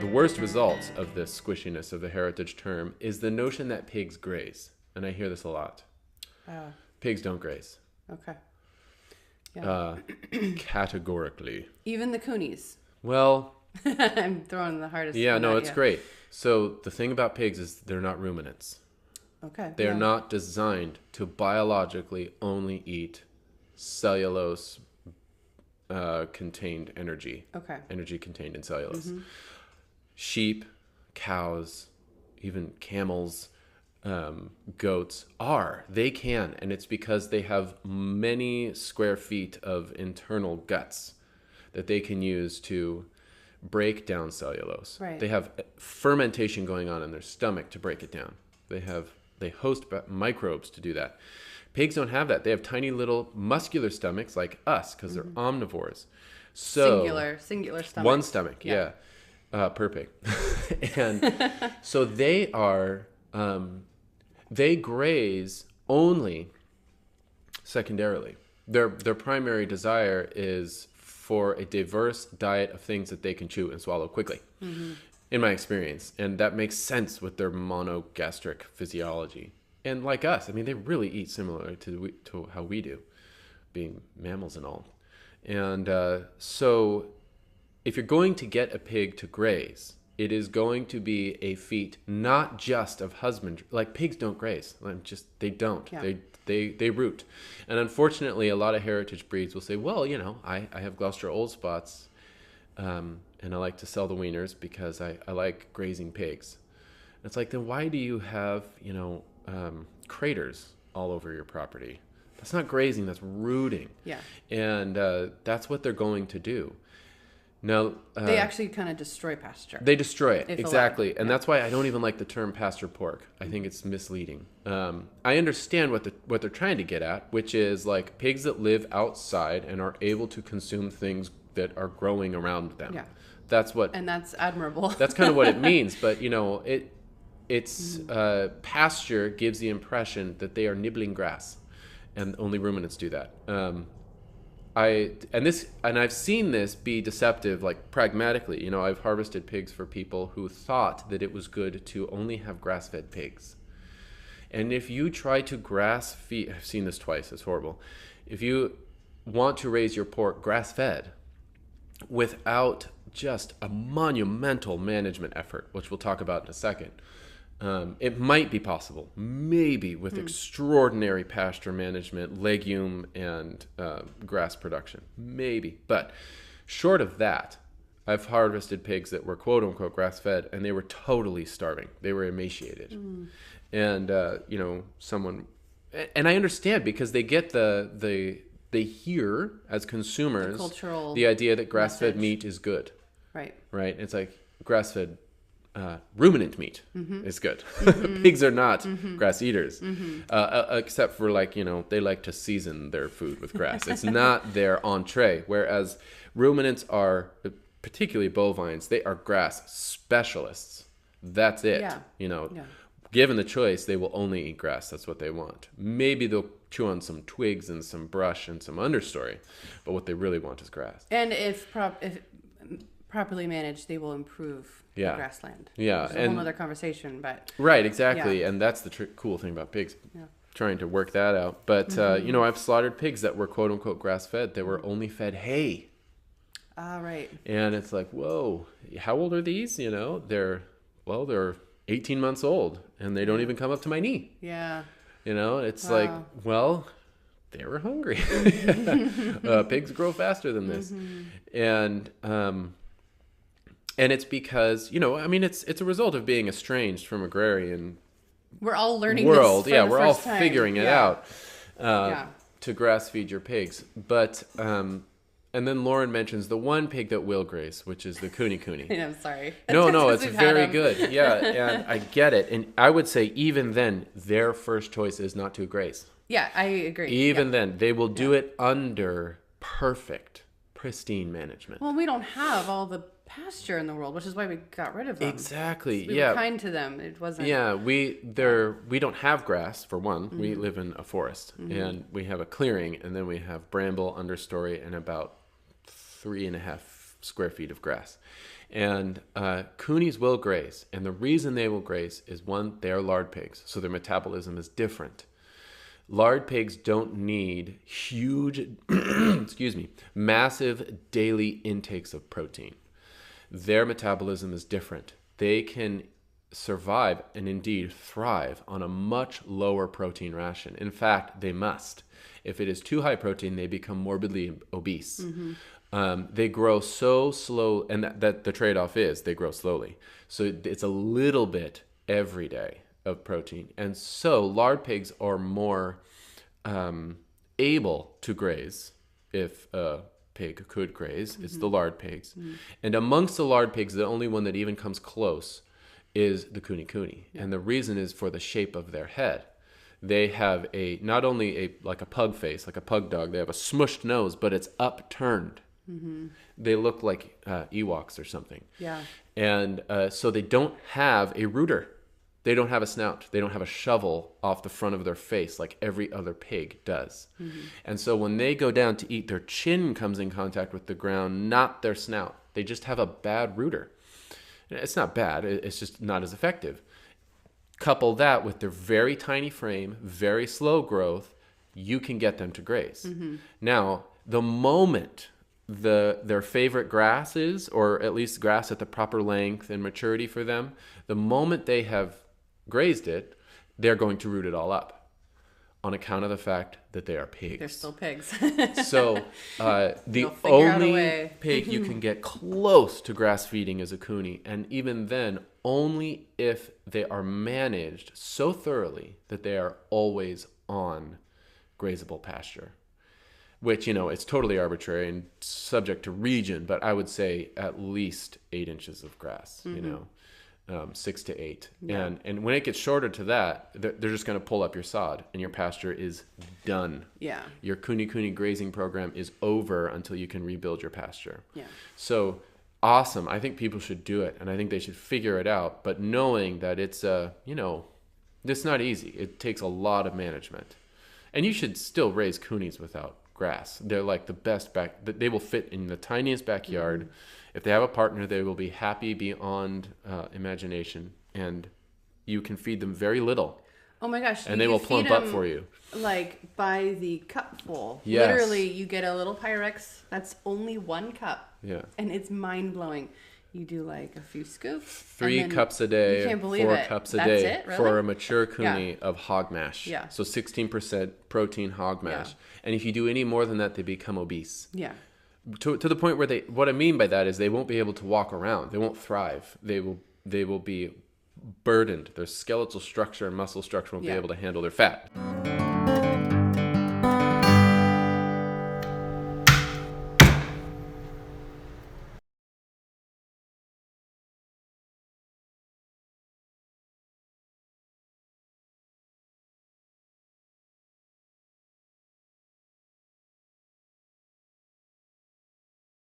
the worst results of this squishiness of the heritage term is the notion that pigs graze. And I hear this a lot. Pigs don't graze. Okay. Yeah. Categorically. Even the coonies. Well... I'm throwing the hardest. Yeah, no, it's great. So the thing about pigs is they're not ruminants. Okay. They're not designed to biologically only eat cellulose contained energy. Okay. Energy contained in cellulose. Mm-hmm. Sheep, cows, even camels, goats they can, and it's because they have many square feet of internal guts that they can use to break down cellulose. Right. They have fermentation going on in their stomach to break it down. They host microbes to do that. Pigs don't have that. They have tiny little muscular stomachs like us because they're omnivores. So singular stomach. One stomach, yeah. Perfect. And so they are they graze only secondarily. Their primary desire is for a diverse diet of things that they can chew and swallow quickly, in my experience. And that makes sense with their monogastric physiology. And like us, I mean, they really eat similar to how we do, being mammals and all. And so if you're going to get a pig to graze, it is going to be a feat not just of husbandry. Like, pigs don't graze. They don't. Yeah. They root. And unfortunately, a lot of heritage breeds will say, well, I have Gloucester Old Spots, and I like to sell the weaners because I like grazing pigs. And it's like, then why do you have, craters all over your property? That's not grazing, that's rooting. Yeah. And that's what they're going to do. Now, they actually kind of destroy pasture. They destroy it, exactly. And that's why I don't even like the term pastured-pork. I think it's misleading. I understand what they're trying to get at, which is like pigs that live outside and are able to consume things that are growing around them. Yeah. And that's admirable. That's kind of what it means. But, it's pasture gives the impression that they are nibbling grass, and only ruminants do that. I've seen this be deceptive, like pragmatically. I've harvested pigs for people who thought that it was good to only have grass-fed pigs. And if you try to grass feed, I've seen this twice, it's horrible. If you want to raise your pork grass-fed without just a monumental management effort, which we'll talk about in a second, it might be possible, maybe with extraordinary pasture management, legume and grass production, maybe. But short of that, I've harvested pigs that were quote unquote grass fed, and they were totally starving. They were emaciated, and and I understand because they get they hear as consumers the idea that grass fed meat is good, right? It's like grass fed. Ruminant meat is good. Pigs are not grass eaters, except for they like to season their food with grass. It's not their entree, whereas ruminants are, particularly bovines, they are grass specialists. That's it. Yeah. Given the choice, they will only eat grass. That's what they want. Maybe they'll chew on some twigs and some brush and some understory, but what they really want is grass. And if properly managed, they will improve the grassland. Yeah. It's a whole other conversation, but... Right, exactly. Yeah. And that's the cool thing about pigs. Yeah. Trying to work that out. But, I've slaughtered pigs that were quote-unquote grass-fed. They were only fed hay. Right. And it's like, whoa, how old are these? They're 18 months old, and they don't even come up to my knee. Yeah. It's like, well... They were hungry. Pigs grow faster than this. And it's because, it's a result of being estranged from agrarian We're all learning world. This for the we're all first time. figuring it out to grass feed your pigs. But and then Lauren mentions the one pig that will graze, which is the kunekune. I'm sorry. No, it's very good. Yeah, and I get it. And I would say even then, their first choice is not to graze. Yeah, I agree. Even then, they will do it under perfect, pristine management. Well, we don't have all the pasture in the world, which is why we got rid of them. Exactly. We were kind to them. It wasn't. Yeah, we don't have grass for one. We live in a forest, and we have a clearing, and then we have bramble, understory, and about 3.5 square feet of grass. And coonies will graze. And the reason they will graze is, one, they are lard pigs, so their metabolism is different. Lard pigs don't need huge, massive daily intakes of protein. Their metabolism is different. They can survive and indeed thrive on a much lower protein ration. In fact, they must. If it is too high protein, they become morbidly obese. They grow so slow, and that the trade-off is they grow slowly. So it's a little bit every day of protein. And so lard pigs are more able to graze if a pig could graze. It's the lard pigs. And amongst the lard pigs, the only one that even comes close is the kunekune. And the reason is for the shape of their head. They have not only like a pug face, like a pug dog, they have a smushed nose, but it's upturned. They look like Ewoks or something. Yeah. And so they don't have a rooter. They don't have a snout. They don't have a shovel off the front of their face like every other pig does. And so when they go down to eat, their chin comes in contact with the ground, not their snout. They just have a bad rooter. It's not bad. It's just not as effective. Couple that with their very tiny frame, very slow growth, you can get them to graze. Now, the moment their favorite grass is, or at least grass at the proper length and maturity for them, the moment they have grazed it, they're going to root it all up on account of the fact that they are pigs. They're still pigs. So the only pig you can get close to grass feeding is a coonie, and even then only if they are managed so thoroughly that they are always on grazable pasture, which, it's totally arbitrary and subject to region, but I would say at least 8 inches of grass, 6 to 8. Yeah. And when it gets shorter to that, they're just going to pull up your sod and your pasture is done. Yeah. Your kunekune grazing program is over until you can rebuild your pasture. Yeah. So awesome. I think people should do it, and I think they should figure it out, but knowing that it's, it's not easy. It takes a lot of management. And you should still raise coonies without grass. They're like the best they will fit in the tiniest backyard. If they have a partner, they will be happy beyond imagination, and you can feed them very little. Oh my gosh. And they will plump up for you. Like by the cupful. Yes. Literally, you get a little Pyrex that's only 1 cup. Yeah. And it's mind-blowing. You do like a few scoops. 3 cups a day, you can't believe 4 it. cups a That's day it? Really? for a mature coonie of hog mash. Yeah. So 16% protein hog mash. Yeah. And if you do any more than that, they become obese. Yeah. To the point where what I mean by that is they won't be able to walk around. They won't thrive. They will be burdened. Their skeletal structure and muscle structure won't be able to handle their fat.